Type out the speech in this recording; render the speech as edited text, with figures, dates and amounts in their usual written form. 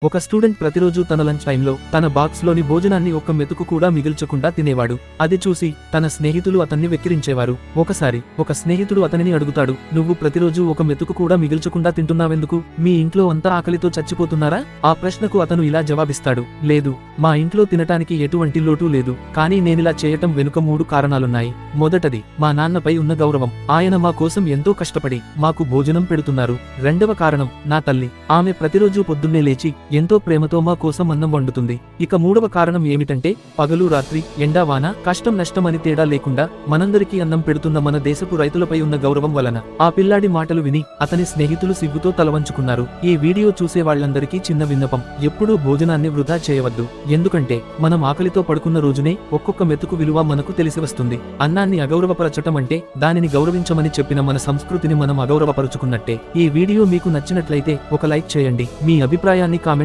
ఒక స్టూడెంట్ ప్రతిరోజు తన లంచ్ టైంలో తన బాక్స్లోని భోజనాన్ని ఒక్క మెతుకు కూడా మిగిల్చకుండా తినేవాడు. అది చూసి తన స్నేహితులు అతన్ని వెక్కిరించేవారు. ఒకసారి ఒక స్నేహితుడు అతనిని అడుగుతాడు, నువ్వు ప్రతిరోజు ఒక మెతుకు కూడా మిగిల్చకుండా తింటున్నావెందుకు? మీ ఇంట్లో అంతా ఆకలితో చచ్చిపోతున్నారా? ఆ ప్రశ్నకు అతను ఇలా జవాబిస్తాడు, లేదు, మా ఇంట్లో తినటానికి ఎటువంటి లోటు లేదు, కానీ నేనిలా చేయటం వెనుక 3 కారణాలున్నాయి. మొదటది మా నాన్నపై ఉన్న గౌరవం. ఆయన మా కోసం ఎంతో కష్టపడి మాకు భోజనం పెడుతున్నారు. రెండవ కారణం నా తల్లి. ఆమె ప్రతిరోజు పొద్దున్నే లేచి ఎంతో ప్రేమతో మా కోసం అన్నం వండుతుంది. ఇక 3వ కారణం ఏమిటంటే పగలు రాత్రి ఎండా వాన కష్టం నష్టం అని తేడా లేకుండా మనందరికీ అన్నం పెడుతున్న మన దేశపు రైతులపై ఉన్న గౌరవం వలన. ఆ పిల్లాడి మాటలు విని అతని స్నేహితులు సిగ్గుతో తలవంచుకున్నారు. ఈ వీడియో చూసే వాళ్లందరికీ చిన్న విన్నపం, ఎప్పుడూ భోజనాన్ని వృధా చేయవద్దు. ఎందుకంటే మనం ఆకలితో పడుకున్న రోజునే ఒక్కొక్క మెతుకు విలువ మనకు తెలిసి వస్తుంది. అన్నాన్ని అగౌరవపరచటం అంటే దానిని గౌరవించమని చెప్పిన మన సంస్కృతిని మనం అగౌరవపరుచుకున్నట్టే. ఈ వీడియో మీకు నచ్చినట్లయితే ఒక లైక్ చేయండి. మీ అభిప్రాయాన్ని కామెంట్